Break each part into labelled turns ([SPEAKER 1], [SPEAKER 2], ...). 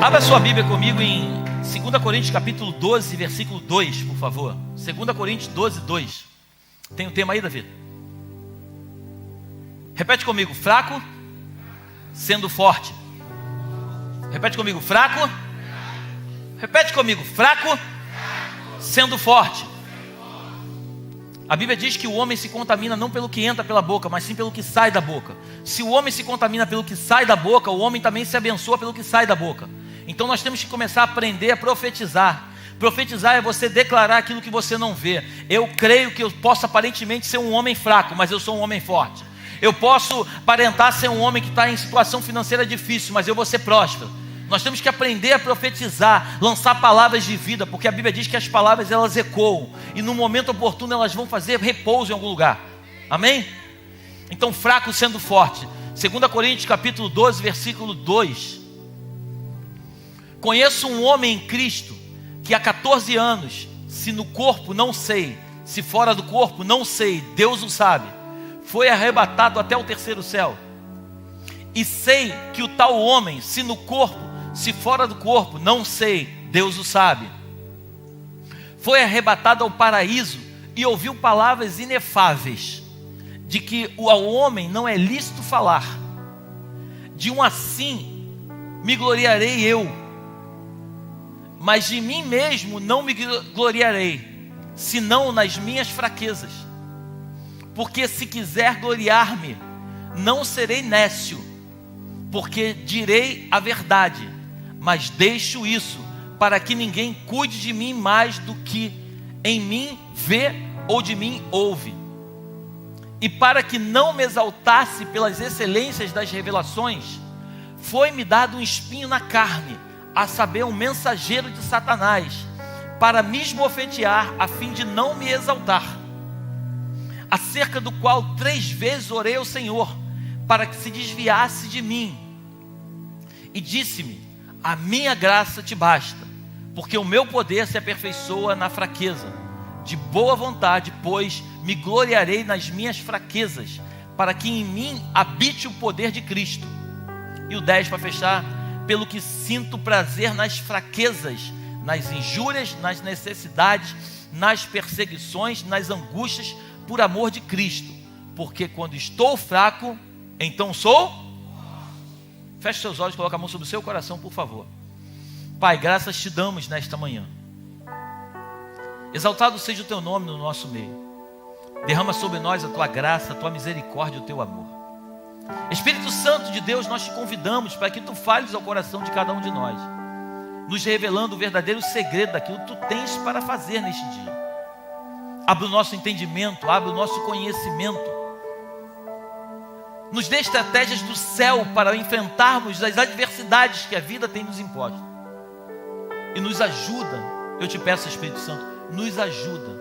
[SPEAKER 1] Abra sua Bíblia comigo em 2 Coríntios capítulo 12, versículo 2, por favor. 2 Coríntios 12, 2. Tem um tema aí, Davi? Repete comigo: fraco, sendo forte. Repete comigo: fraco. Repete comigo: fraco, sendo forte. A Bíblia diz que o homem se contamina não pelo que entra pela boca, mas sim pelo que sai da boca. Se o homem se contamina pelo que sai da boca, o homem também se abençoa pelo que sai da boca. Então nós temos que começar a aprender a profetizar. Profetizar é você declarar aquilo que você não vê. Eu creio que eu posso aparentemente ser um homem fraco, mas eu sou um homem forte. Eu posso aparentar ser um homem que está em situação financeira difícil, mas eu vou ser próspero. Nós temos que aprender a profetizar, lançar palavras de vida, porque a Bíblia diz que as palavras elas ecoam, e no momento oportuno elas vão fazer repouso em algum lugar. Amém? Então, fraco sendo forte. 2 Coríntios capítulo 12, versículo 2. Conheço um homem em Cristo, que há 14 anos, se no corpo não sei, se fora do corpo não sei, Deus o sabe, foi arrebatado até o terceiro céu. E sei que o tal homem, se no corpo, se fora do corpo, não sei, Deus o sabe, foi arrebatado ao paraíso e ouviu palavras inefáveis, de que ao homem não é lícito falar. De um assim me gloriarei eu, mas de mim mesmo não me gloriarei, senão nas minhas fraquezas. Porque se quiser gloriar-me, não serei nécio, porque direi a verdade, mas deixo isso, para que ninguém cuide de mim mais do que em mim vê ou de mim ouve. E para que não me exaltasse pelas excelências das revelações, foi-me dado um espinho na carne, a saber, um mensageiro de Satanás, para me esbofetear, a fim de não me exaltar. Acerca do qual 3 vezes orei ao Senhor, para que se desviasse de mim. E disse-me: a minha graça te basta, porque o meu poder se aperfeiçoa na fraqueza. De boa vontade, pois, me gloriarei nas minhas fraquezas, para que em mim habite o poder de Cristo. E o 10 para fechar: pelo que sinto prazer nas fraquezas, nas injúrias, nas necessidades, nas perseguições, nas angústias, por amor de Cristo. Porque quando estou fraco, então sou. Feche seus olhos, coloque a mão sobre o seu coração, por favor. Pai, graças te damos nesta manhã. Exaltado seja o teu nome no nosso meio. Derrama sobre nós a tua graça, a tua misericórdia e o teu amor. Espírito Santo de Deus, nós te convidamos para que tu fales ao coração de cada um de nós, nos revelando o verdadeiro segredo daquilo que tu tens para fazer neste dia. Abre o nosso entendimento, abre o nosso conhecimento, nos dê estratégias do céu para enfrentarmos as adversidades que a vida tem nos imposto, e nos ajuda, eu te peço, Espírito Santo, nos ajuda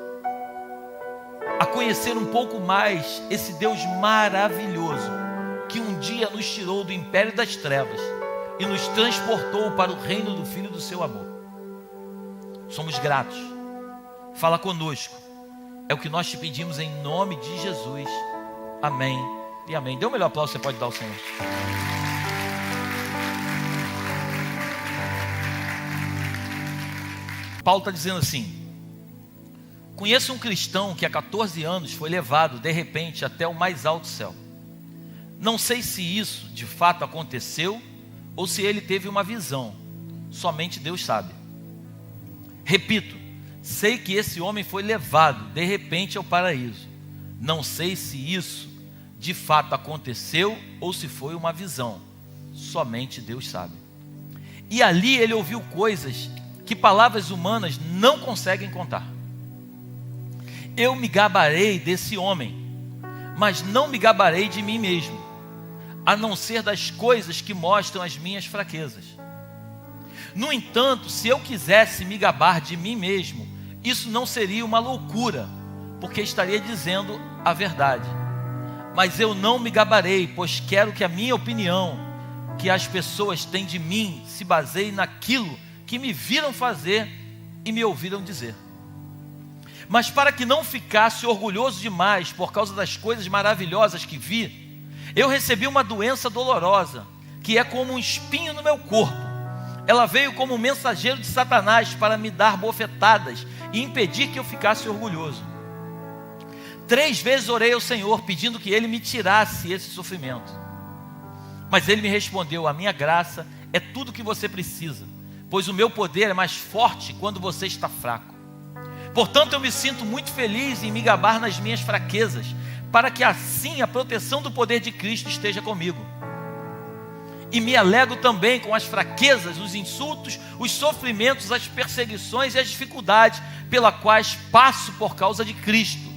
[SPEAKER 1] a conhecer um pouco mais esse Deus maravilhoso, que um dia nos tirou do império das trevas e nos transportou para o reino do Filho do seu amor. Somos gratos. Fala conosco. É o que nós te pedimos em nome de Jesus. Amém e amém. Dê o melhor aplauso que você pode dar ao Senhor. Paulo está dizendo assim: conheço um cristão que há 14 anos foi levado de repente até o mais alto céu. Não sei se isso de fato aconteceu ou se ele teve uma visão. Somente Deus sabe. Repito, sei que esse homem foi levado de repente ao paraíso. Não sei se isso de fato aconteceu ou se foi uma visão. Somente Deus sabe. E ali ele ouviu coisas que palavras humanas não conseguem contar. Eu me gabarei desse homem, mas não me gabarei de mim mesmo, a não ser das coisas que mostram as minhas fraquezas. No entanto, se eu quisesse me gabar de mim mesmo, isso não seria uma loucura, porque estaria dizendo a verdade. Mas eu não me gabarei, pois quero que a minha opinião, que as pessoas têm de mim, se baseie naquilo que me viram fazer e me ouviram dizer. Mas para que não ficasse orgulhoso demais por causa das coisas maravilhosas que vi, eu recebi uma doença dolorosa, que é como um espinho no meu corpo, Ela veio como mensageiro de Satanás para me dar bofetadas e impedir que eu ficasse orgulhoso. 3 vezes orei ao Senhor pedindo que Ele me tirasse esse sofrimento. Mas Ele me respondeu: a minha graça é tudo o que você precisa, pois o meu poder é mais forte quando você está fraco. Portanto, eu me sinto muito feliz em me gabar nas minhas fraquezas, para que assim a proteção do poder de Cristo esteja comigo. E me alegro também com as fraquezas, os insultos, os sofrimentos, as perseguições e as dificuldades pelas quais passo por causa de Cristo.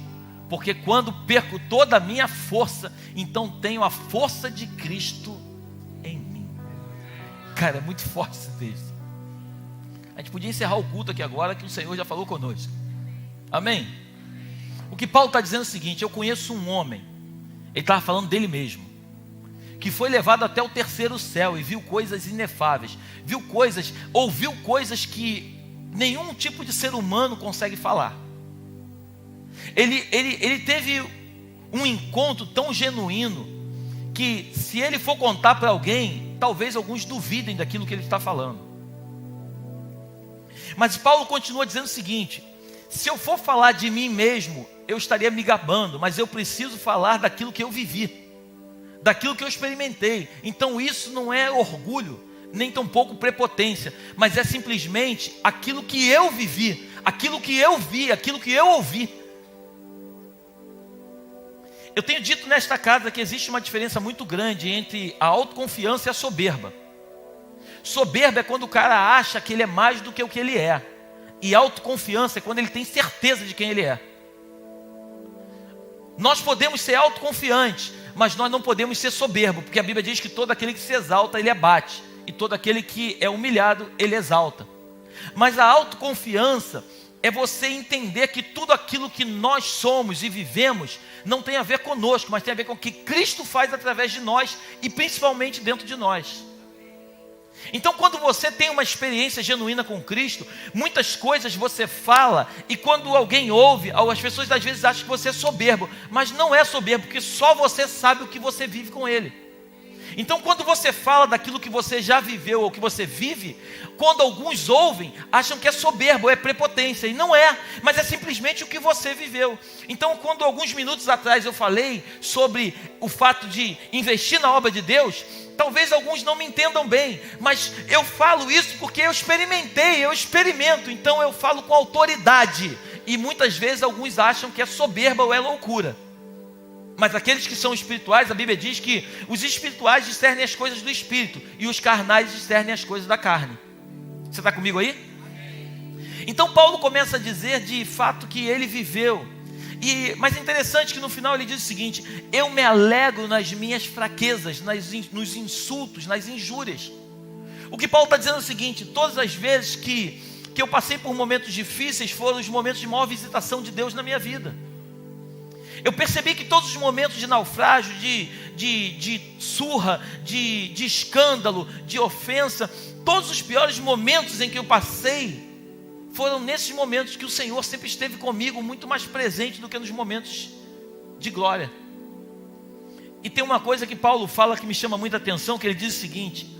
[SPEAKER 1] Porque quando perco toda a minha força, então tenho a força de Cristo em mim. Cara, é muito forte esse texto. A gente podia encerrar o culto aqui agora, que o Senhor já falou conosco. Amém? O que Paulo está dizendo é o seguinte: eu conheço um homem, ele estava falando dele mesmo, que foi levado até o 3º céu e viu coisas inefáveis, ouviu coisas que nenhum tipo de ser humano consegue falar. Ele teve um encontro tão genuíno, que se ele for contar para alguém, talvez alguns duvidem daquilo que ele está falando. Mas Paulo continua dizendo o seguinte: se eu for falar de mim mesmo, eu estaria me gabando, mas eu preciso falar daquilo que eu vivi, daquilo que eu experimentei. Então isso não é orgulho, nem tampouco prepotência, mas é simplesmente aquilo que eu vivi, aquilo que eu vi, aquilo que eu ouvi. Eu tenho dito nesta casa que existe uma diferença muito grande entre a autoconfiança e a soberba. Soberba é quando o cara acha que ele é mais do que o que ele é. E autoconfiança é quando ele tem certeza de quem ele é. Nós podemos ser autoconfiantes, mas nós não podemos ser soberbo, porque a Bíblia diz que todo aquele que se exalta, ele abate, e todo aquele que é humilhado, ele exalta. Mas a autoconfiança é você entender que tudo aquilo que nós somos e vivemos não tem a ver conosco, mas tem a ver com o que Cristo faz através de nós e principalmente dentro de nós. Então, quando você tem uma experiência genuína com Cristo, muitas coisas você fala, e quando alguém ouve, as pessoas às vezes acham que você é soberbo, mas não é soberbo, porque só você sabe o que você vive com Ele. Então, quando você fala daquilo que você já viveu ou que você vive, quando alguns ouvem, acham que é soberbo, é prepotência, e não é, mas é simplesmente o que você viveu. Então, quando alguns minutos atrás eu falei sobre o fato de investir na obra de Deus, talvez alguns não me entendam bem, mas eu falo isso porque eu experimentei, eu experimento, então eu falo com autoridade, e muitas vezes alguns acham que é soberba ou é loucura. Mas aqueles que são espirituais, a Bíblia diz que os espirituais discernem as coisas do espírito e os carnais discernem as coisas da carne. Você está comigo aí? Então Paulo começa a dizer de fato que ele viveu. Mas é interessante que no final ele diz o seguinte: eu me alegro nas minhas fraquezas, nos insultos, nas injúrias. O que Paulo está dizendo é o seguinte: todas as vezes que eu passei por momentos difíceis foram os momentos de maior visitação de Deus na minha vida. Eu percebi que todos os momentos de naufrágio, de surra, de escândalo, de ofensa, todos os piores momentos em que eu passei, foram nesses momentos que o Senhor sempre esteve comigo, muito mais presente do que nos momentos de glória. E tem uma coisa que Paulo fala que me chama muita atenção, que ele diz o seguinte: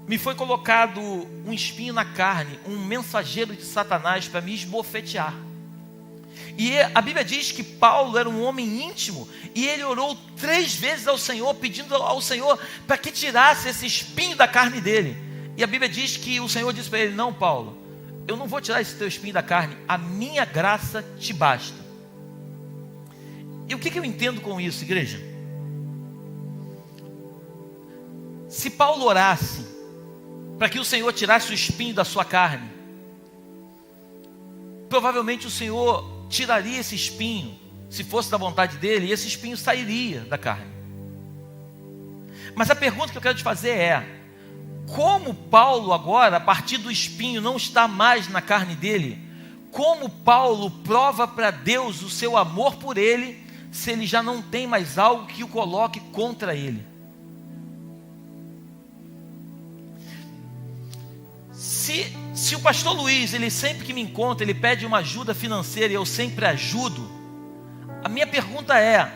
[SPEAKER 1] me foi colocado um espinho na carne, um mensageiro de Satanás para me esbofetear. E a Bíblia diz que Paulo era um homem íntimo, e ele orou 3 vezes ao Senhor, pedindo ao Senhor para que tirasse esse espinho da carne dele. E a Bíblia diz que o Senhor disse para ele: não, Paulo, eu não vou tirar esse teu espinho da carne, a minha graça te basta. E o que eu entendo com isso, igreja? Se Paulo orasse para que o Senhor tirasse o espinho da sua carne, provavelmente o Senhor tiraria esse espinho, se fosse da vontade dele, e esse espinho sairia da carne. Mas a pergunta que eu quero te fazer é: como Paulo agora, a partir do espinho, não está mais na carne dele, como Paulo prova para Deus o seu amor por ele, se ele já não tem mais algo que o coloque contra ele? Se o pastor Luiz, ele sempre que me encontra, ele pede uma ajuda financeira e eu sempre ajudo, a minha pergunta é: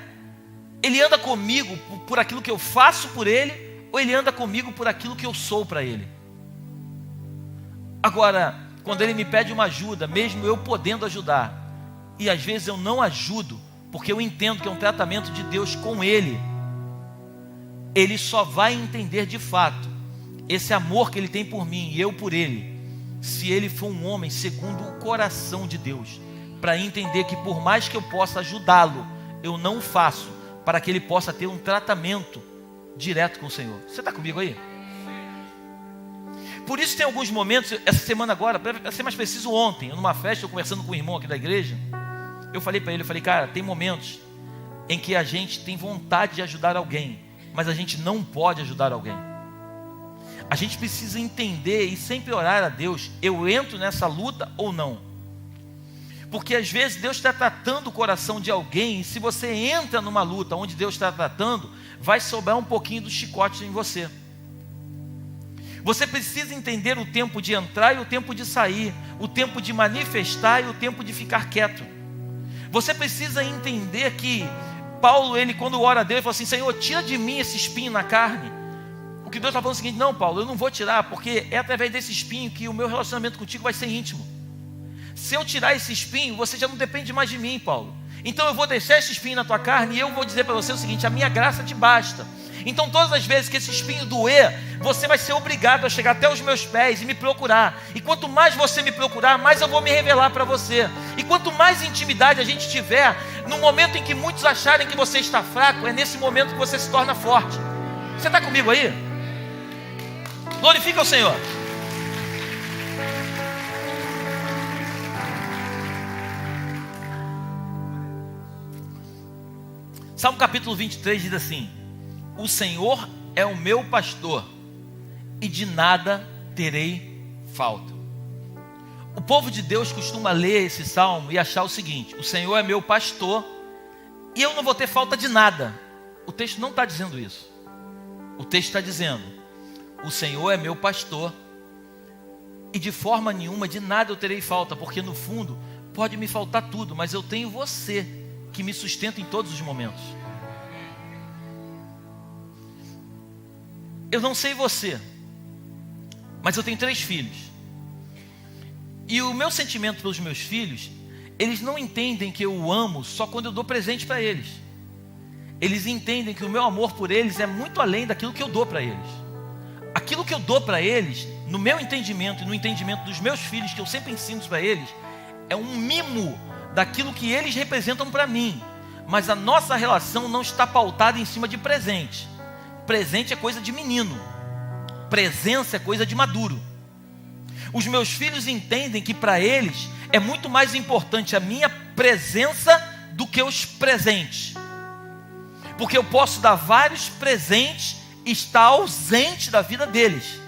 [SPEAKER 1] ele anda comigo por aquilo que eu faço por ele, ou ele anda comigo por aquilo que eu sou para ele? Agora, quando Ele me pede uma ajuda, mesmo eu podendo ajudar, e às vezes eu não ajudo, porque eu entendo que é um tratamento de Deus com Ele, Ele só vai entender de fato esse amor que Ele tem por mim e eu por Ele, se Ele for um homem segundo o coração de Deus, para entender que por mais que eu possa ajudá-lo, eu não faço, para que ele possa ter um tratamento direto com o Senhor. Você está comigo aí? Por isso tem alguns momentos, essa semana agora, para ser mais preciso, ontem, numa festa, eu conversando com um irmão aqui da igreja, eu falei para ele, cara, tem momentos em que a gente tem vontade de ajudar alguém, mas a gente não pode ajudar alguém. A gente precisa entender e sempre orar a Deus, eu entro nessa luta ou não? Porque às vezes Deus está tratando o coração de alguém, e se você entra numa luta onde Deus está tratando, vai sobrar um pouquinho do chicote em você. Você precisa entender o tempo de entrar e o tempo de sair, o tempo de manifestar e o tempo de ficar quieto. Você precisa entender que Paulo, ele quando ora a Deus, ele fala assim, Senhor, tira de mim esse espinho na carne. O que Deus está falando é o seguinte, não Paulo, eu não vou tirar, porque é através desse espinho que o meu relacionamento contigo vai ser íntimo. Se eu tirar esse espinho, você já não depende mais de mim, Paulo. Então eu vou deixar esse espinho na tua carne e eu vou dizer para você o seguinte, a minha graça te basta. Então todas as vezes que esse espinho doer, você vai ser obrigado a chegar até os meus pés e me procurar. E quanto mais você me procurar, mais eu vou me revelar para você. E quanto mais intimidade a gente tiver, no momento em que muitos acharem que você está fraco, é nesse momento que você se torna forte. Você está comigo aí? Glorifica o Senhor. Salmo capítulo 23 diz assim, o Senhor é o meu pastor e de nada terei falta. O povo de Deus costuma ler esse salmo e achar o seguinte, o Senhor é meu pastor e eu não vou ter falta de nada. O texto não está dizendo isso. O texto está dizendo, o Senhor é meu pastor e de forma nenhuma, de nada eu terei falta, porque no fundo pode me faltar tudo, mas eu tenho você que me sustenta em todos os momentos. Eu não sei você, mas eu tenho 3 filhos. E o meu sentimento pelos meus filhos, eles não entendem que eu o amo só quando eu dou presente para eles. Eles entendem que o meu amor por eles é muito além daquilo que eu dou para eles. Aquilo que eu dou para eles, no meu entendimento e no entendimento dos meus filhos, que eu sempre ensino para eles, é um mimo daquilo que eles representam para mim, mas a nossa relação não está pautada em cima de presente. Presente é coisa de menino, presença é coisa de maduro. Os meus filhos entendem que para eles é muito mais importante a minha presença do que os presentes, porque eu posso dar vários presentes e estar ausente da vida deles,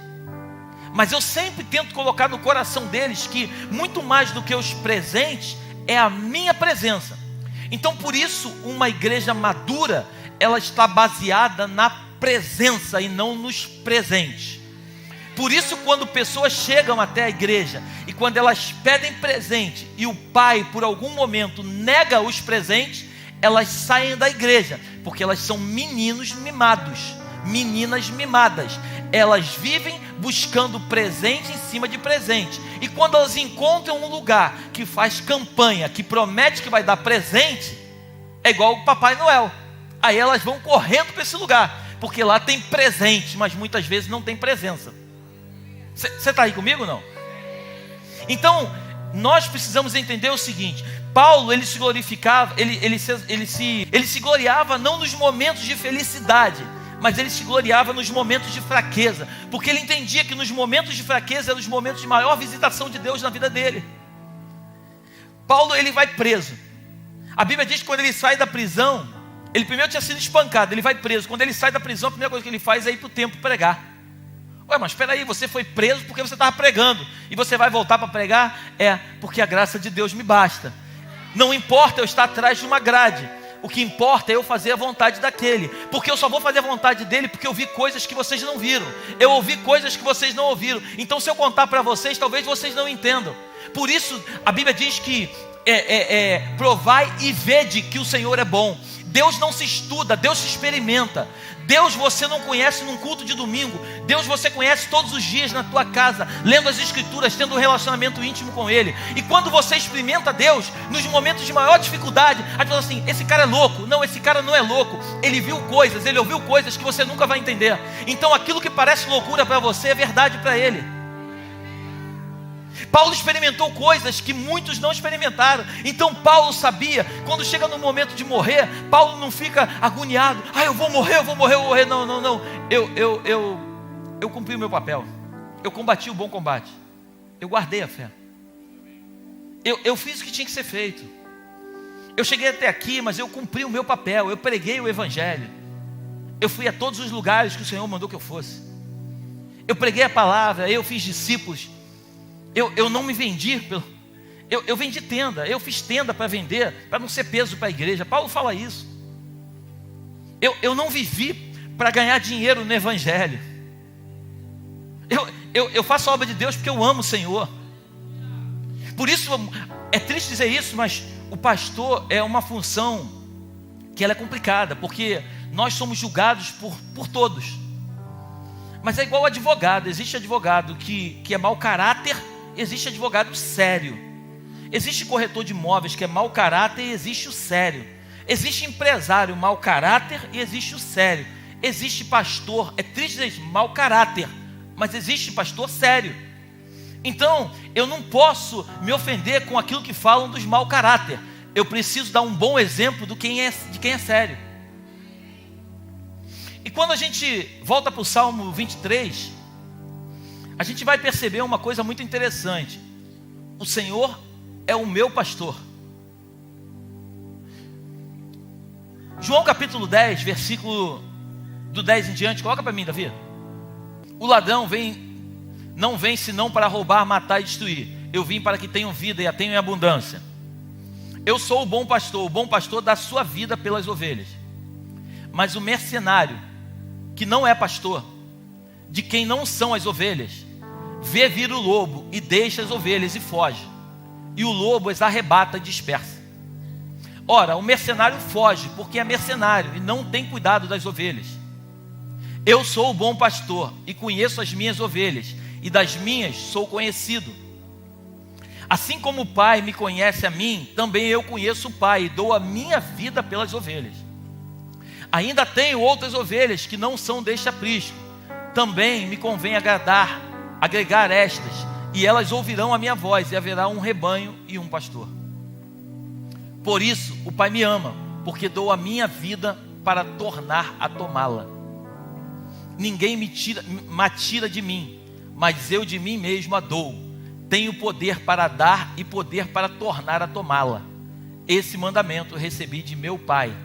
[SPEAKER 1] mas eu sempre tento colocar no coração deles que muito mais do que os presentes é a minha presença. Então por isso uma igreja madura, ela está baseada na presença e não nos presentes. Por isso quando pessoas chegam até a igreja e quando elas pedem presente e o pai por algum momento nega os presentes, elas saem da igreja, porque elas são meninos mimados, meninas mimadas. Elas vivem buscando presente em cima de presente. E quando elas encontram um lugar que faz campanha, que promete que vai dar presente, é igual o Papai Noel. Aí elas vão correndo para esse lugar, porque lá tem presente, mas muitas vezes não tem presença. Você está aí comigo ou não? Então, nós precisamos entender o seguinte, Paulo, ele se glorificava, ele se gloriava não nos momentos de felicidade, mas ele se gloriava nos momentos de fraqueza, porque ele entendia que nos momentos de fraqueza eram os momentos de maior visitação de Deus na vida dele. Paulo, ele vai preso. A Bíblia diz que quando ele sai da prisão, ele primeiro tinha sido espancado, ele vai preso. Quando ele sai da prisão, a primeira coisa que ele faz é ir para o templo pregar. Ué, mas espera aí, você foi preso porque você estava pregando, e você vai voltar para pregar? É, porque a graça de Deus me basta. Não importa eu estar atrás de uma grade, o que importa é eu fazer a vontade daquele, porque eu só vou fazer a vontade dele porque eu vi coisas que vocês não viram, eu ouvi coisas que vocês não ouviram. Então se eu contar para vocês, talvez vocês não entendam. Por isso a Bíblia diz que provai e vede que o Senhor é bom. Deus não se estuda, Deus se experimenta. Deus você não conhece num culto de domingo. Deus você conhece todos os dias na tua casa, lendo as escrituras, tendo um relacionamento íntimo com Ele. E quando você experimenta Deus, nos momentos de maior dificuldade, a gente fala assim, esse cara é louco. Não, esse cara não é louco. Ele viu coisas, ele ouviu coisas que você nunca vai entender. Então aquilo que parece loucura para você é verdade para ele. Paulo experimentou coisas que muitos não experimentaram. Então Paulo sabia, quando chega no momento de morrer, Paulo não fica agoniado. Eu vou morrer. Não. Eu cumpri o meu papel. Eu combati o bom combate. Eu guardei a fé. Eu fiz o que tinha que ser feito. Eu cheguei até aqui, mas eu cumpri o meu papel. Eu preguei o evangelho. Eu fui a todos os lugares que o Senhor mandou que eu fosse. Eu preguei a palavra, eu fiz discípulos. Eu não me vendi, eu vendi tenda, eu fiz tenda para vender, para não ser peso para a igreja. Paulo fala isso. Eu não vivi para ganhar dinheiro no evangelho. Eu faço a obra de Deus porque eu amo o Senhor. Por isso, é triste dizer isso, mas o pastor é uma função que ela é complicada, porque nós somos julgados por todos. Mas é igual advogado, existe advogado que é mau caráter, existe advogado sério. Existe corretor de imóveis que é mau caráter e existe o sério. Existe empresário mau caráter e existe o sério. Existe pastor, é triste dizer isso, mau caráter, mas existe pastor sério. Então, eu não posso me ofender com aquilo que falam dos mau caráter. Eu preciso dar um bom exemplo de quem é sério. E quando a gente volta para o Salmo 23, a gente vai perceber uma coisa muito interessante. O Senhor é o meu pastor. João capítulo 10, versículo do 10 em diante, coloca para mim, Davi. O ladrão não vem senão para roubar, matar e destruir. Eu vim para que tenham vida e a tenham em abundância. Eu sou o bom pastor dá sua vida pelas ovelhas. Mas o mercenário, que não é pastor, de quem não são as ovelhas, vê vir o lobo e deixa as ovelhas e foge. E o lobo as arrebata e dispersa. Ora, o mercenário foge porque é mercenário e não tem cuidado das ovelhas. Eu sou o bom pastor e conheço as minhas ovelhas, e das minhas sou conhecido. Assim como o Pai me conhece a mim, também eu conheço o Pai e dou a minha vida pelas ovelhas. Ainda tenho outras ovelhas que não são deste aprisco. Também me convém agregar estas, e elas ouvirão a minha voz, e haverá um rebanho e um pastor. Por isso o Pai me ama, porque dou a minha vida para tornar a tomá-la. Ninguém me tira de mim, mas eu de mim mesmo a dou. Tenho poder para dar e poder para tornar a tomá-la. Esse mandamento eu recebi de meu Pai.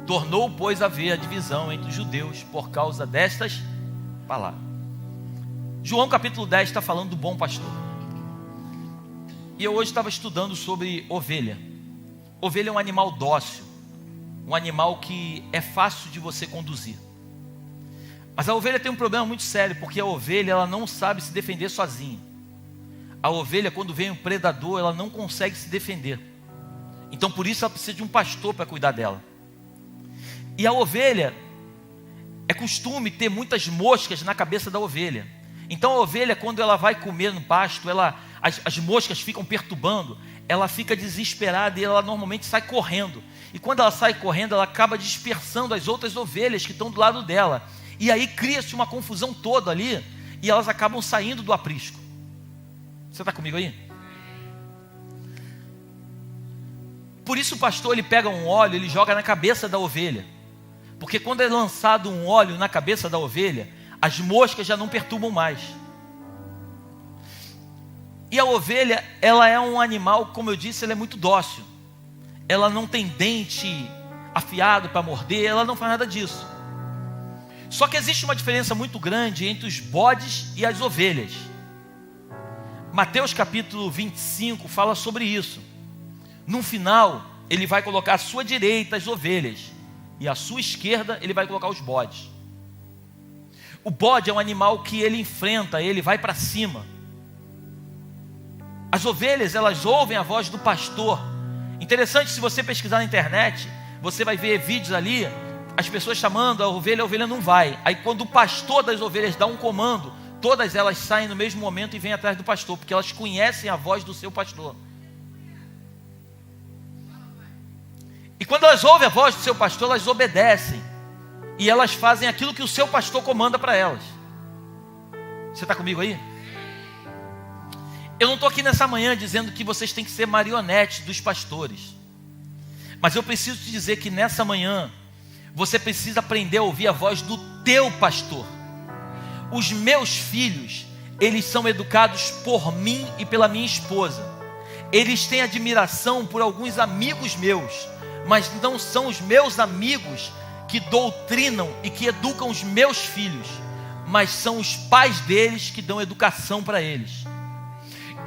[SPEAKER 1] Tornou, pois, a haver a divisão entre os judeus por causa destas palavras. João capítulo 10 está falando do bom pastor. E eu hoje estava estudando sobre ovelha. Ovelha é um animal dócil, um animal que é fácil de você conduzir. Mas a ovelha tem um problema muito sério, porque a ovelha ela não sabe se defender sozinha. A ovelha, quando vem um predador, ela não consegue se defender. Então por isso ela precisa de um pastor para cuidar dela. E a ovelha, é costume ter muitas moscas na cabeça da ovelha. Então a ovelha, quando ela vai comer no pasto, as moscas ficam perturbando, ela fica desesperada e ela normalmente sai correndo. E quando ela sai correndo, ela acaba dispersando as outras ovelhas que estão do lado dela. E aí cria-se uma confusão toda ali, e elas acabam saindo do aprisco. Você está comigo aí? Por isso o pastor ele pega um óleo, ele joga na cabeça da ovelha. Porque quando é lançado um óleo na cabeça da ovelha, as moscas já não perturbam mais. E a ovelha, ela é um animal, como eu disse, ela é muito dócil. Ela não tem dente afiado para morder, ela não faz nada disso. Só que existe uma diferença muito grande entre os bodes e as ovelhas. Mateus capítulo 25 fala sobre isso. No final, ele vai colocar à sua direita as ovelhas, e à sua esquerda ele vai colocar os bodes. O bode é um animal que ele enfrenta, ele vai para cima. As ovelhas, elas ouvem a voz do pastor. Interessante, se você pesquisar na internet, você vai ver vídeos ali, as pessoas chamando a ovelha não vai. Aí quando o pastor das ovelhas dá um comando, todas elas saem no mesmo momento e vêm atrás do pastor, porque elas conhecem a voz do seu pastor. E quando elas ouvem a voz do seu pastor, elas obedecem. E elas fazem aquilo que o seu pastor comanda para elas. Você está comigo aí? Eu não estou aqui nessa manhã dizendo que vocês têm que ser marionetes dos pastores. Mas eu preciso te dizer que nessa manhã, você precisa aprender a ouvir a voz do teu pastor. Os meus filhos, eles são educados por mim e pela minha esposa. Eles têm admiração por alguns amigos meus, mas não são os meus amigos que doutrinam e que educam os meus filhos, mas são os pais deles que dão educação para eles.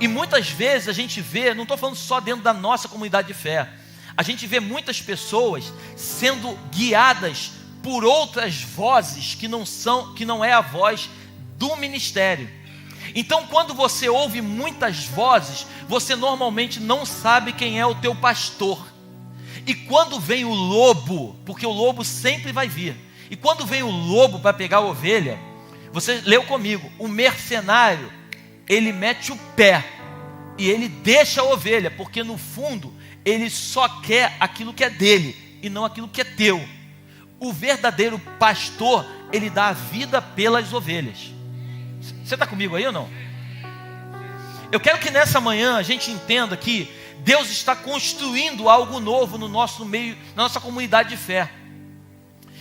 [SPEAKER 1] E muitas vezes a gente vê, não estou falando só dentro da nossa comunidade de fé, a gente vê muitas pessoas sendo guiadas por outras vozes que não é a voz do ministério. Então, quando você ouve muitas vozes, você normalmente não sabe quem é o teu pastor. E quando vem o lobo, porque o lobo sempre vai vir, e quando vem o lobo para pegar a ovelha, você leu comigo, o mercenário, ele mete o pé e ele deixa a ovelha, porque no fundo ele só quer aquilo que é dele e não aquilo que é teu. O verdadeiro pastor, ele dá a vida pelas ovelhas. Você está comigo aí ou não? Eu quero que nessa manhã a gente entenda que Deus está construindo algo novo no nosso meio, na nossa comunidade de fé.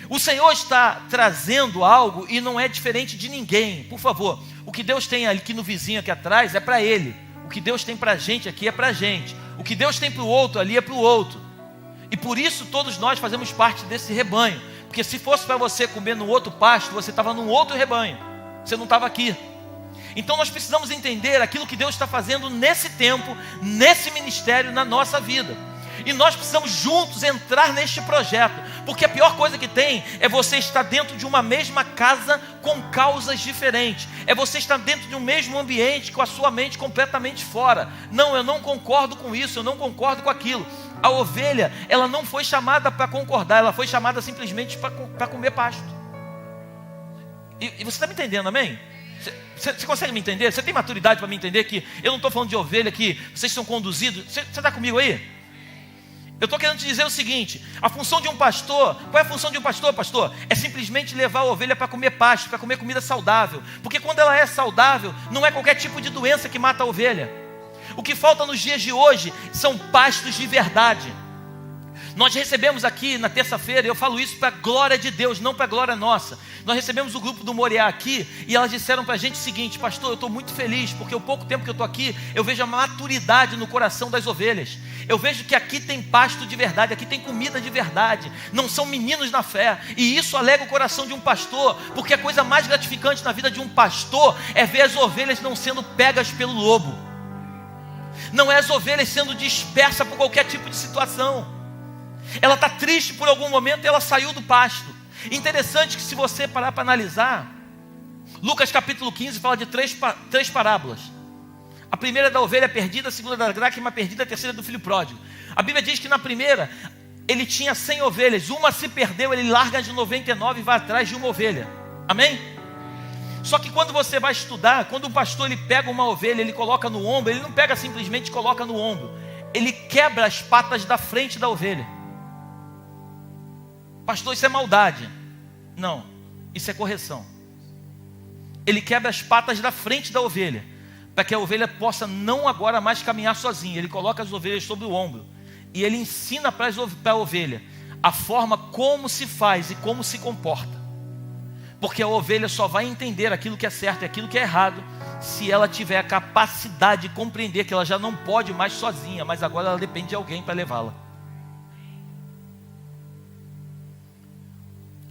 [SPEAKER 1] O Senhor está trazendo algo e não é diferente de ninguém. Por favor, o que Deus tem aqui no vizinho aqui atrás é para ele. O que Deus tem para a gente aqui é para a gente. O que Deus tem para o outro ali é para o outro. E por isso todos nós fazemos parte desse rebanho. Porque se fosse para você comer no outro pasto, você estava num outro rebanho. Você não estava aqui. Então nós precisamos entender aquilo que Deus está fazendo nesse tempo, nesse ministério, na nossa vida. E nós precisamos juntos entrar neste projeto. Porque a pior coisa que tem é você estar dentro de uma mesma casa com causas diferentes. É você estar dentro de um mesmo ambiente com a sua mente completamente fora. Não, eu não concordo com isso, eu não concordo com aquilo. A ovelha, ela não foi chamada para concordar, ela foi chamada simplesmente para comer pasto. E você está me entendendo, amém? Você consegue me entender? Você tem maturidade para me entender que eu não estou falando de ovelha, que vocês são conduzidos? Você está comigo aí? Eu estou querendo te dizer o seguinte: a função de um pastor, qual é a função de um pastor, pastor? É simplesmente levar a ovelha para comer pasto, para comer comida saudável. Porque quando ela é saudável, não é qualquer tipo de doença que mata a ovelha. O que falta nos dias de hoje são pastos de verdade. Nós recebemos aqui na terça-feira, eu falo isso para a glória de Deus, não para a glória nossa. Nós recebemos o grupo do Moriá aqui e elas disseram para a gente o seguinte: pastor, eu estou muito feliz porque o pouco tempo que eu estou aqui, eu vejo a maturidade no coração das ovelhas. Eu vejo que aqui tem pasto de verdade, aqui tem comida de verdade, não são meninos na fé. E isso alegra o coração de um pastor, porque a coisa mais gratificante na vida de um pastor é ver as ovelhas não sendo pegas pelo lobo. Não é as ovelhas sendo dispersas por qualquer tipo de situação. Ela está triste por algum momento e ela saiu do pasto. Interessante que se você parar para analisar, Lucas capítulo 15 fala de três parábolas. A primeira é da ovelha perdida, a segunda da dracma perdida, a terceira do filho pródigo. A Bíblia diz que na primeira, ele tinha 100 ovelhas, uma se perdeu, ele larga de 99 e vai atrás de uma ovelha. Amém? Só que quando você vai estudar, quando o pastor ele pega uma ovelha, ele coloca no ombro, ele não pega simplesmente e coloca no ombro. Ele quebra as patas da frente da ovelha. Pastor, isso é maldade. Não, isso é correção. Ele quebra as patas da frente da ovelha, para que a ovelha possa não agora mais caminhar sozinha. Ele coloca as ovelhas sobre o ombro e ele ensina para a ovelha a forma como se faz e como se comporta. Porque a ovelha só vai entender aquilo que é certo e aquilo que é errado se ela tiver a capacidade de compreender que ela já não pode mais sozinha, mas agora ela depende de alguém para levá-la.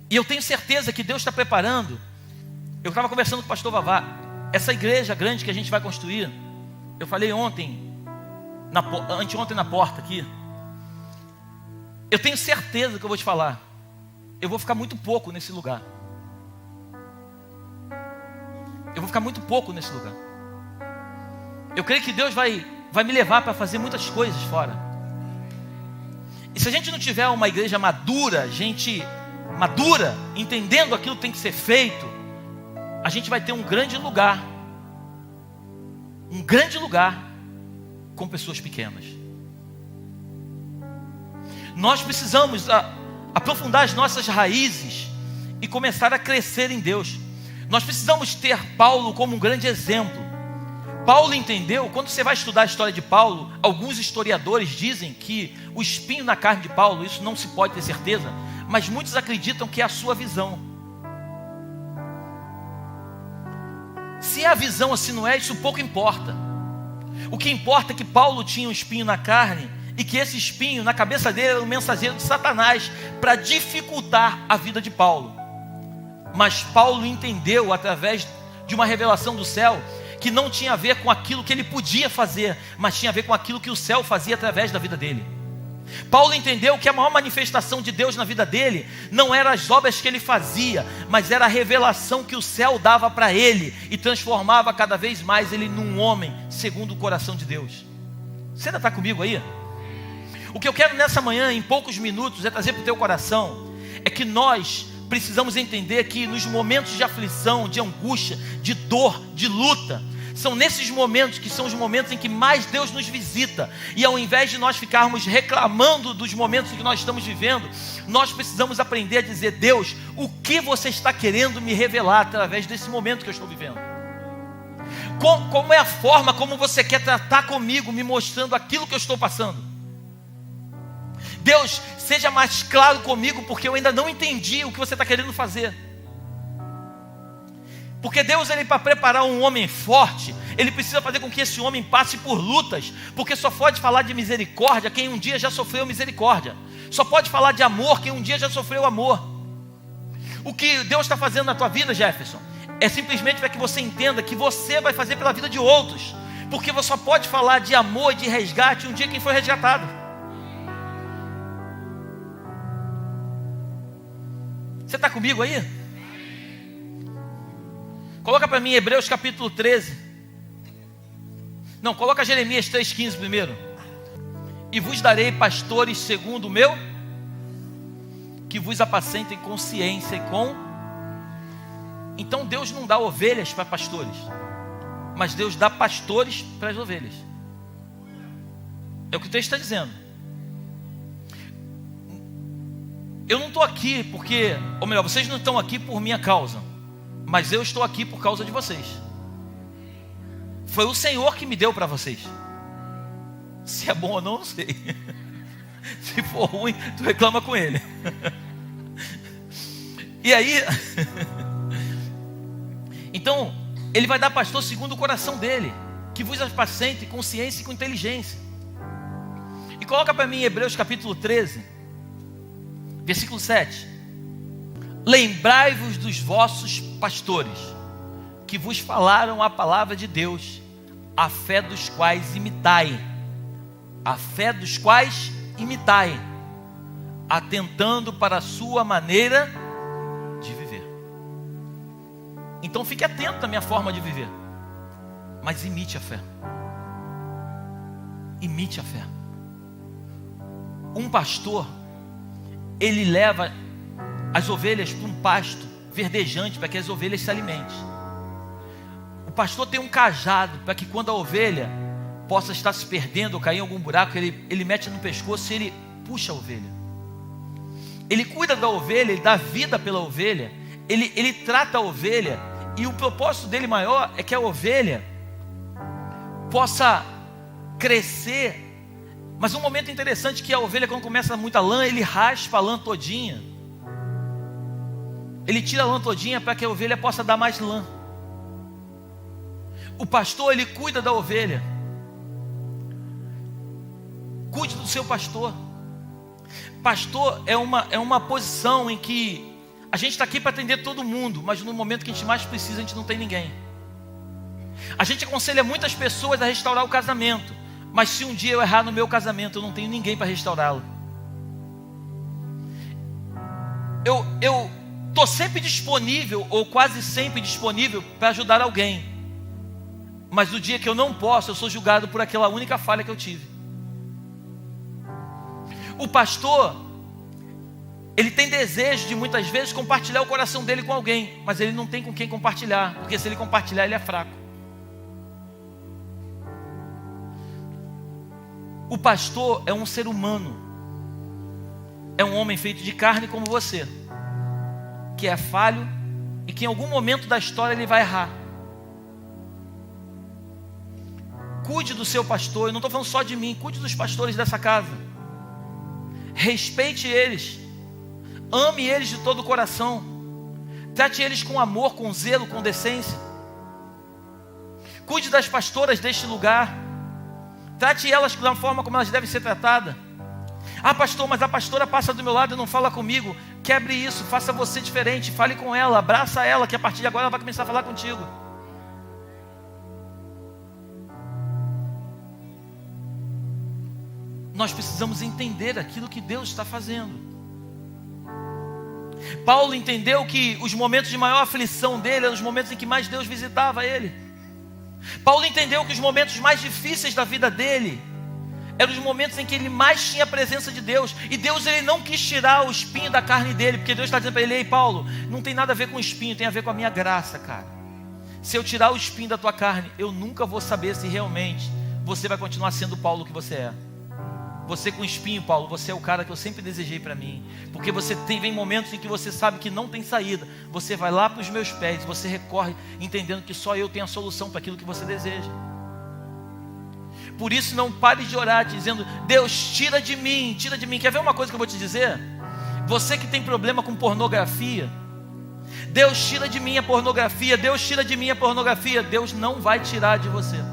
[SPEAKER 1] E eu tenho certeza que Deus está preparando. Eu estava conversando com o pastor Vavá. Essa igreja grande que a gente vai construir, eu falei anteontem na porta aqui. Eu tenho certeza que eu vou te falar. Eu vou ficar muito pouco nesse lugar. Eu vou ficar muito pouco nesse lugar. Eu creio que Deus vai me levar para fazer muitas coisas fora. E se a gente não tiver uma igreja madura, gente madura, entendendo aquilo que tem que ser feito, a gente vai ter um grande lugar com pessoas pequenas. Nós precisamos aprofundar as nossas raízes e começar a crescer em Deus. Nós precisamos ter Paulo como um grande exemplo. Paulo entendeu, quando você vai estudar a história de Paulo, alguns historiadores dizem que o espinho na carne de Paulo, isso não se pode ter certeza, mas muitos acreditam que é a sua visão. Se é a visão assim não é, isso pouco importa. O que importa é que Paulo tinha um espinho na carne e que esse espinho na cabeça dele era um mensageiro de Satanás para dificultar a vida de Paulo. Mas Paulo entendeu através de uma revelação do céu que não tinha a ver com aquilo que ele podia fazer, mas tinha a ver com aquilo que o céu fazia através da vida dele. Paulo entendeu que a maior manifestação de Deus na vida dele não eram as obras que ele fazia, mas era a revelação que o céu dava para ele e transformava cada vez mais ele num homem segundo o coração de Deus. Você ainda está comigo aí? O que eu quero nessa manhã, em poucos minutos, é trazer para o teu coração é que nós precisamos entender que nos momentos de aflição, de angústia, de dor, de luta, são nesses momentos que são os momentos em que mais Deus nos visita. E ao invés de nós ficarmos reclamando dos momentos que nós estamos vivendo, nós precisamos aprender a dizer: Deus, o que você está querendo me revelar através desse momento que eu estou vivendo? Como é a forma como você quer tratar comigo, me mostrando aquilo que eu estou passando? Deus, seja mais claro comigo, porque eu ainda não entendi o que você está querendo fazer. Porque Deus, para preparar um homem forte, Ele precisa fazer com que esse homem passe por lutas. Porque só pode falar de misericórdia quem um dia já sofreu misericórdia. Só pode falar de amor quem um dia já sofreu amor. O que Deus está fazendo na tua vida, Jefferson, é simplesmente para que você entenda que você vai fazer pela vida de outros. Porque você só pode falar de amor e de resgate um dia quem foi resgatado. Você está comigo aí? Coloca para mim Hebreus capítulo 13. Não, coloca Jeremias 3,15 primeiro. E vos darei pastores segundo o meu, que vos apacentem com ciência e com... Então Deus não dá ovelhas para pastores, mas Deus dá pastores para as ovelhas. É o que o texto está dizendo. Eu não estou aqui porque, ou melhor, vocês não estão aqui por minha causa, mas eu estou aqui por causa de vocês. Foi o Senhor que me deu para vocês. Se é bom ou não, não sei. Se for ruim, tu reclama com ele. E aí, então, ele vai dar pastor segundo o coração dele, que vos apacente com ciência e com inteligência. E coloca para mim Hebreus capítulo 13, versículo 7. Lembrai-vos dos vossos pastores, que vos falaram a palavra de Deus, a fé dos quais imitai. A fé dos quais imitai, atentando para a sua maneira de viver. Então fique atento à minha forma de viver, mas imite a fé. Imite a fé. Um pastor, ele leva as ovelhas para um pasto verdejante para que as ovelhas se alimentem. O pastor tem um cajado para que quando a ovelha possa estar se perdendo ou cair em algum buraco, ele mete no pescoço e ele puxa a ovelha. Ele cuida da ovelha, ele dá vida pela ovelha, ele trata a ovelha, e o propósito dele maior é que a ovelha possa crescer. Mas um momento interessante é que a ovelha, quando começa muita lã, ele raspa a lã todinha. Ele tira a lã todinha para que a ovelha possa dar mais lã. O pastor, ele cuida da ovelha. Cuide do seu pastor. Pastor é uma posição em que a gente está aqui para atender todo mundo, mas no momento que a gente mais precisa, a gente não tem ninguém. A gente aconselha muitas pessoas a restaurar o casamento, mas se um dia eu errar no meu casamento, eu não tenho ninguém para restaurá-lo. Eu estou sempre disponível, ou quase sempre disponível, para ajudar alguém. Mas no dia que eu não posso, eu sou julgado por aquela única falha que eu tive. O pastor, ele tem desejo de muitas vezes compartilhar o coração dele com alguém, mas ele não tem com quem compartilhar, porque se ele compartilhar, ele é fraco. O pastor é um ser humano, é um homem feito de carne como você, que é falho e que em algum momento da história ele vai errar. Cuide do seu pastor, eu não estou falando só de mim, cuide dos pastores dessa casa. Respeite eles, ame eles de todo o coração, trate eles com amor, com zelo, com decência. Cuide das pastoras deste lugar, trate elas da forma como elas devem ser tratadas. Ah, pastor, mas a pastora passa do meu lado e não fala comigo. Quebre isso, faça você diferente, fale com ela, abraça ela, que a partir de agora ela vai começar a falar contigo. Nós precisamos entender aquilo que Deus está fazendo. Paulo entendeu que os momentos de maior aflição dele eram os momentos em que mais Deus visitava ele. Paulo entendeu que os momentos mais difíceis da vida dele eram os momentos em que ele mais tinha a presença de Deus. E Deus, ele não quis tirar o espinho da carne dele, porque Deus está dizendo para ele: ei Paulo, não tem nada a ver com o espinho, tem a ver com a minha graça, cara. Se eu tirar o espinho da tua carne, eu nunca vou saber se realmente você vai continuar sendo o Paulo que você é. Você com espinho, Paulo, você é o cara que eu sempre desejei para mim. Porque vem momentos em que você sabe que não tem saída. Você vai lá para os meus pés, você recorre entendendo que só eu tenho a solução para aquilo que você deseja. Por isso não pare de orar dizendo: Deus, tira de mim, tira de mim. Quer ver uma coisa que eu vou te dizer? Você que tem problema com pornografia, Deus, tira de mim a pornografia, Deus, tira de mim a pornografia. Deus não vai tirar de você.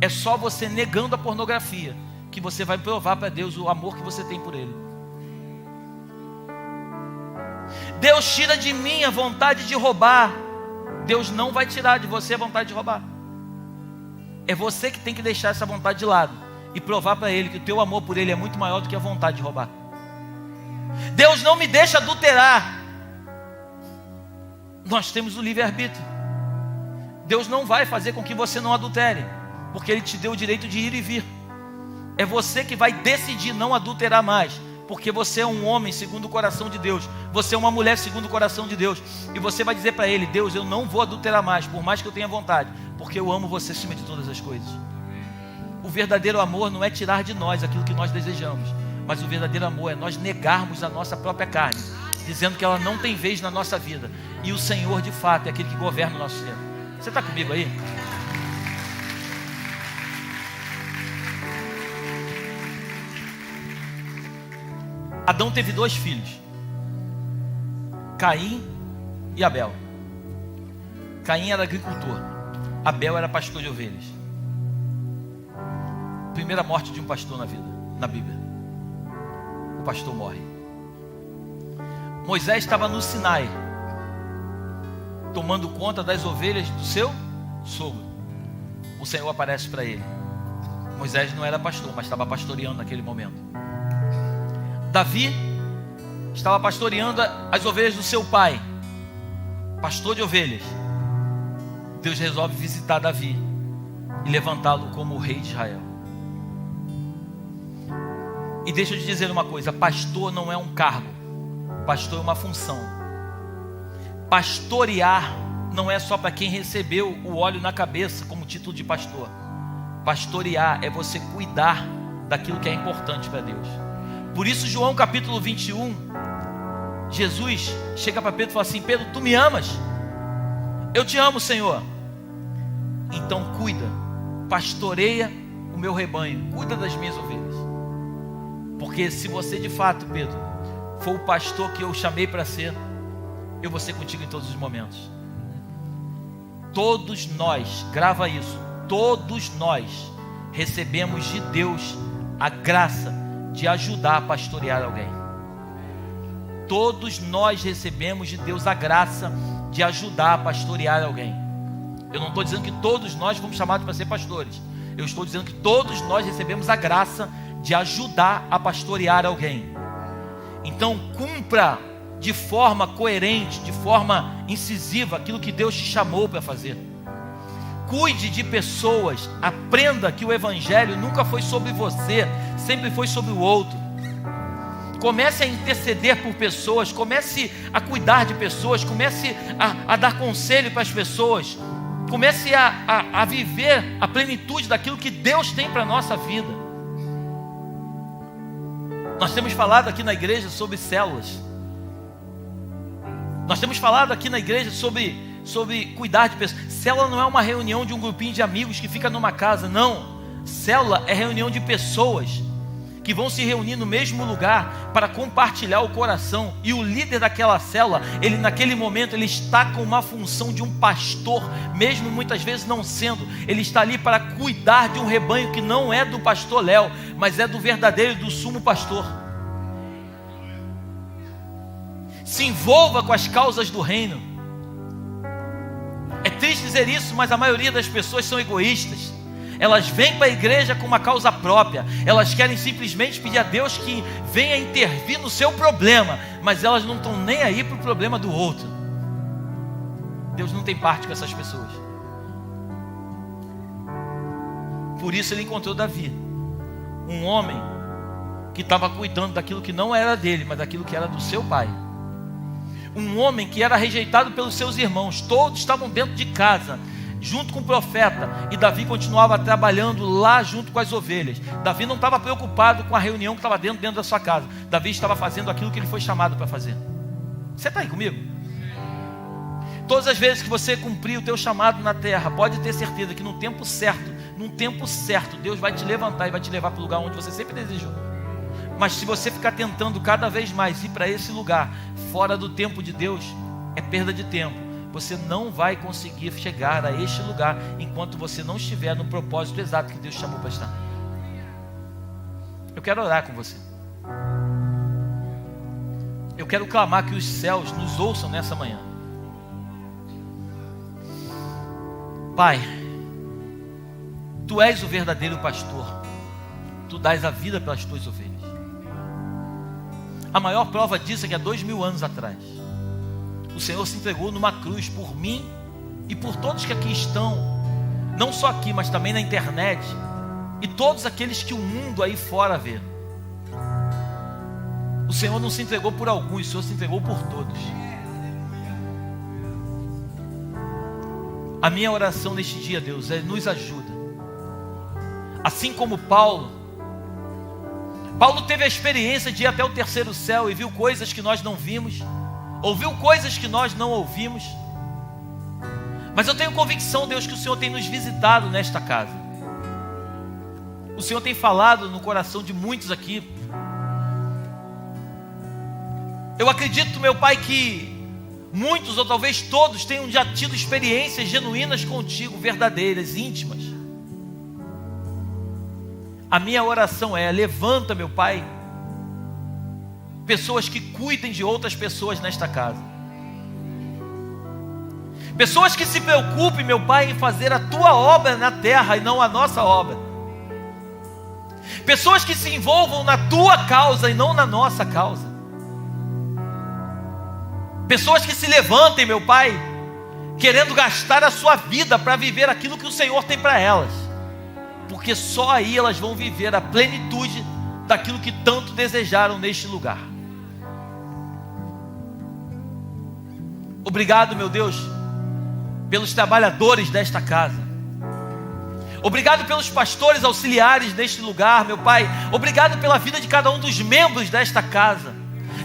[SPEAKER 1] É só você negando a pornografia que você vai provar para Deus o amor que você tem por Ele. Deus, tira de mim a vontade de roubar. Deus não vai tirar de você a vontade de roubar. É você que tem que deixar essa vontade de lado e provar para Ele que o teu amor por Ele é muito maior do que a vontade de roubar. Deus, não me deixa adulterar. Nós temos o livre-arbítrio. Deus não vai fazer com que você não adultere, porque Ele te deu o direito de ir e vir. É você que vai decidir não adulterar mais, porque você é um homem segundo o coração de Deus, você é uma mulher segundo o coração de Deus, e você vai dizer para Ele: Deus, eu não vou adulterar mais, por mais que eu tenha vontade, porque eu amo você acima de todas as coisas. O verdadeiro amor não é tirar de nós aquilo que nós desejamos, mas o verdadeiro amor é nós negarmos a nossa própria carne, dizendo que ela não tem vez na nossa vida, e o Senhor de fato é aquele que governa o nosso ser. Você está comigo aí? Adão teve 2 filhos, Caim e Abel. Caim era agricultor, Abel era pastor de ovelhas. Primeira morte de um pastor na vida, na Bíblia. O pastor morre. Moisés estava no Sinai, tomando conta das ovelhas do seu sogro. O Senhor aparece para ele. Moisés não era pastor, mas estava pastoreando naquele momento. Davi estava pastoreando as ovelhas do seu pai, pastor de ovelhas. Deus resolve visitar Davi e levantá-lo como o rei de Israel. E deixa eu te dizer uma coisa: pastor não é um cargo, pastor é uma função. Pastorear não é só para quem recebeu o óleo na cabeça como título de pastor. Pastorear é você cuidar daquilo que é importante para Deus. Por isso, João capítulo 21, Jesus chega para Pedro e fala assim: Pedro, tu me amas? Eu te amo, Senhor. Então cuida, pastoreia o meu rebanho, cuida das minhas ovelhas. Porque se você de fato, Pedro, for o pastor que eu chamei para ser, eu vou ser contigo em todos os momentos. Todos nós, grava isso, todos nós recebemos de Deus a graça de ajudar a pastorear alguém. Todos nós recebemos de Deus a graça de ajudar a pastorear alguém. Eu não estou dizendo que todos nós fomos chamados para ser pastores. Eu estou dizendo que todos nós recebemos a graça de ajudar a pastorear alguém. Então cumpra de forma coerente, de forma incisiva aquilo que Deus te chamou para fazer. Cuide de pessoas. Aprenda que o evangelho nunca foi sobre você, sempre foi sobre o outro. Comece a interceder por pessoas, comece a cuidar de pessoas, comece a dar conselho para as pessoas, comece a viver a plenitude daquilo que Deus tem para a nossa vida. Nós temos falado aqui na igreja sobre células. Nós temos falado aqui na igreja sobre cuidar de pessoas. Célula não é uma reunião de um grupinho de amigos que fica numa casa, não. Célula é reunião de pessoas que vão se reunir no mesmo lugar para compartilhar o coração. E o líder daquela célula, ele naquele momento, ele está com uma função de um pastor, mesmo muitas vezes não sendo. Ele está ali para cuidar de um rebanho que não é do pastor Léo, mas é do verdadeiro, do sumo pastor. Se envolva com as causas do reino. É triste dizer isso, mas a maioria das pessoas são egoístas. Elas vêm para a igreja com uma causa própria. Elas querem simplesmente pedir a Deus que venha intervir no seu problema, mas elas não estão nem aí para o problema do outro. Deus não tem parte com essas pessoas. Por isso ele encontrou Davi, um homem que estava cuidando daquilo que não era dele, mas daquilo que era do seu pai. Um homem que era rejeitado pelos seus irmãos. Todos estavam dentro de casa, junto com o profeta, e Davi continuava trabalhando lá junto com as ovelhas. Davi não estava preocupado com a reunião que estava dentro da sua casa. Davi estava fazendo aquilo que ele foi chamado para fazer. Você está aí comigo? Todas as vezes que você cumprir o teu chamado na terra, pode ter certeza que no tempo certo, Deus vai te levantar e vai te levar para o lugar onde você sempre desejou. Mas se você ficar tentando cada vez mais ir para esse lugar, fora do tempo de Deus, é perda de tempo. Você não vai conseguir chegar a este lugar enquanto você não estiver no propósito exato que Deus chamou para estar. Eu quero orar com você. Eu quero clamar que os céus nos ouçam nessa manhã. Pai, Tu és o verdadeiro pastor. Tu dás a vida pelas Tuas ovelhas. A maior prova disso é que há 2000 anos atrás, o Senhor se entregou numa cruz por mim e por todos que aqui estão, não só aqui, mas também na internet, e todos aqueles que o mundo aí fora vê. O Senhor não se entregou por alguns, o Senhor se entregou por todos. A minha oração neste dia, Deus, nos ajuda. Assim como Paulo teve a experiência de ir até o terceiro céu e viu coisas que nós não vimos, ouviu coisas que nós não ouvimos. Mas eu tenho convicção, Deus, que o Senhor tem nos visitado nesta casa. O Senhor tem falado no coração de muitos aqui. Eu acredito, meu Pai, que muitos ou talvez todos tenham já tido experiências genuínas contigo, verdadeiras, íntimas. A minha oração é: levanta, meu Pai, pessoas que cuidem de outras pessoas nesta casa. Pessoas que se preocupem, meu Pai, em fazer a Tua obra na terra e não a nossa obra. Pessoas que se envolvam na Tua causa e não na nossa causa. Pessoas que se levantem, meu Pai, querendo gastar a sua vida para viver aquilo que o Senhor tem para elas. Porque só aí elas vão viver a plenitude daquilo que tanto desejaram neste lugar. Obrigado, meu Deus, pelos trabalhadores desta casa. Obrigado pelos pastores auxiliares deste lugar, meu Pai. Obrigado pela vida de cada um dos membros desta casa,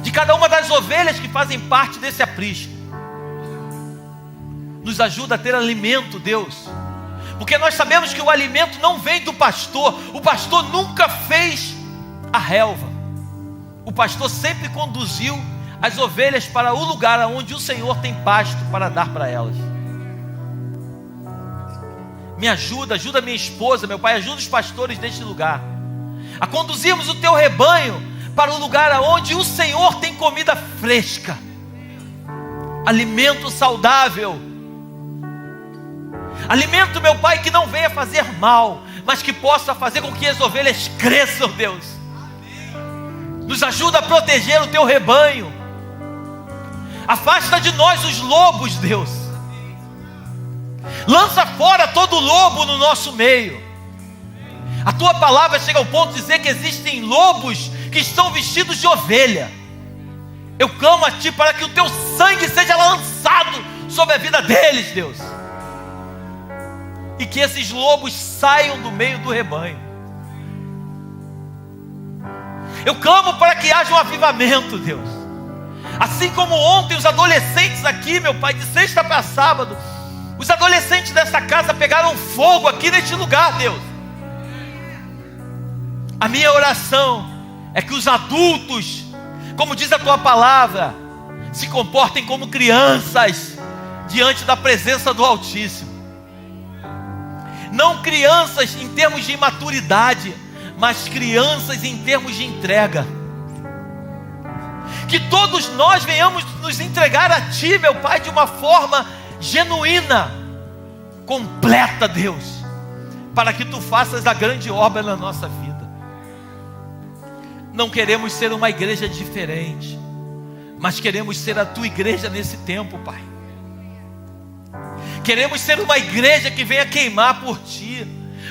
[SPEAKER 1] de cada uma das ovelhas que fazem parte desse aprisco. Nos ajuda a ter alimento, Deus, porque nós sabemos que o alimento não vem do pastor. O pastor nunca fez a relva. O pastor sempre conduziu as ovelhas para o lugar onde o Senhor tem pasto para dar para elas. Me ajuda minha esposa, meu Pai, ajuda os pastores deste lugar a conduzirmos o Teu rebanho para o lugar onde o Senhor tem comida fresca, alimento saudável, alimento, meu Pai, que não venha fazer mal, mas que possa fazer com que as ovelhas cresçam, Deus. Nos ajuda a proteger o Teu rebanho. Afasta de nós os lobos, Deus. Lança fora todo lobo no nosso meio. A tua palavra chega ao ponto de dizer que existem lobos que estão vestidos de ovelha. Eu clamo a Ti para que o Teu sangue seja lançado sobre a vida deles, Deus, e que esses lobos saiam do meio do rebanho. Eu clamo para que haja um avivamento, Deus. Assim como ontem os adolescentes aqui, meu Pai, de sexta para sábado, os adolescentes dessa casa pegaram fogo aqui neste lugar, Deus. A minha oração é que os adultos, como diz a Tua palavra, se comportem como crianças diante da presença do Altíssimo. Não crianças em termos de imaturidade, mas crianças em termos de entrega. Que todos nós venhamos nos entregar a Ti, meu Pai, de uma forma genuína, completa, Deus, para que Tu faças a grande obra na nossa vida. Não queremos ser uma igreja diferente, mas queremos ser a Tua igreja nesse tempo, Pai. Queremos ser uma igreja que venha queimar por Ti,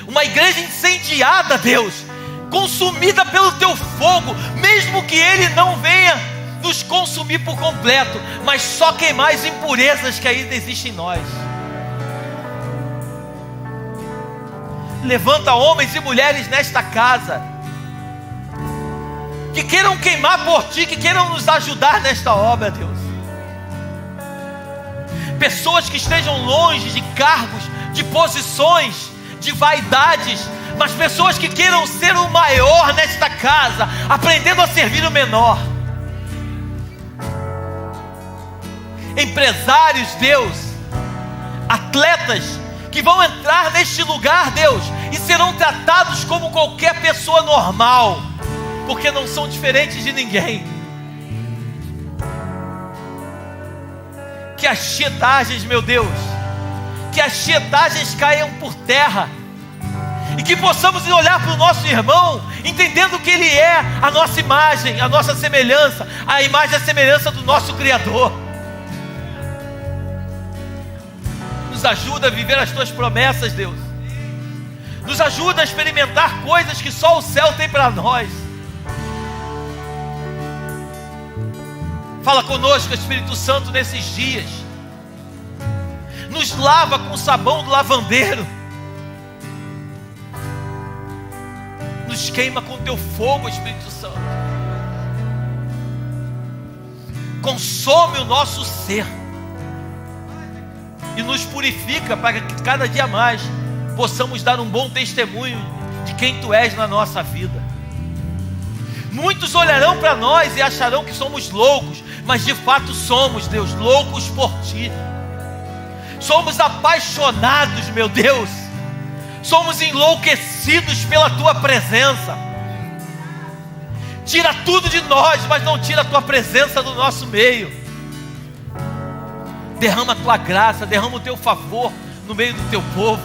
[SPEAKER 1] uma igreja incendiada, Deus, consumida pelo Teu fogo, mesmo que Ele não venha nos consumir por completo, mas só queimar as impurezas que ainda existem em nós. Levanta homens e mulheres nesta casa, que queiram queimar por Ti, que queiram nos ajudar nesta obra, Deus. Pessoas que estejam longe de cargos, de posições, de vaidades, mas pessoas que queiram ser o maior nesta casa, aprendendo a servir o menor. Empresários, Deus, atletas que vão entrar neste lugar, Deus, e serão tratados como qualquer pessoa normal, porque não são diferentes de ninguém. Que as tietagens, meu Deus, que as tietagens caiam por terra, e que possamos olhar para o nosso irmão, entendendo que ele é a nossa imagem, a nossa semelhança, a imagem e a semelhança do nosso Criador. Nos ajuda a viver as Tuas promessas, Deus. Nos ajuda a experimentar coisas que só o céu tem para nós. Fala conosco, Espírito Santo, nesses dias. Nos lava com o sabão do lavandeiro. Nos queima com Teu fogo, Espírito Santo. Consome o nosso ser. E nos purifica para que cada dia mais possamos dar um bom testemunho de quem Tu és na nossa vida. Muitos olharão para nós e acharão que somos loucos, mas de fato somos, Deus, loucos por Ti. Somos apaixonados, meu Deus. Somos enlouquecidos pela Tua presença. Tira tudo de nós, mas não tira a Tua presença do nosso meio. Derrama a Tua graça, derrama o Teu favor no meio do Teu povo.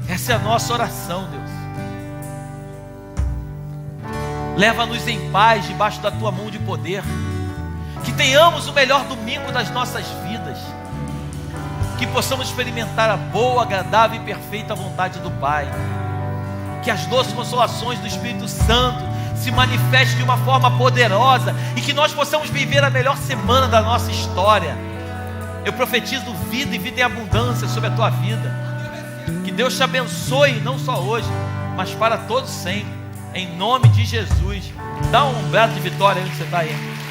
[SPEAKER 1] Essa é a nossa oração, Deus. Leva-nos em paz debaixo da Tua mão de poder. Que tenhamos o melhor domingo das nossas vidas. Que possamos experimentar a boa, agradável e perfeita vontade do Pai. Que as doces consolações do Espírito Santo se manifestem de uma forma poderosa. E que nós possamos viver a melhor semana da nossa história. Eu profetizo vida e vida em abundância sobre a tua vida. Que Deus te abençoe, não só hoje, mas para todos sempre. Em nome de Jesus. Dá um brado de vitória aí onde você está aí.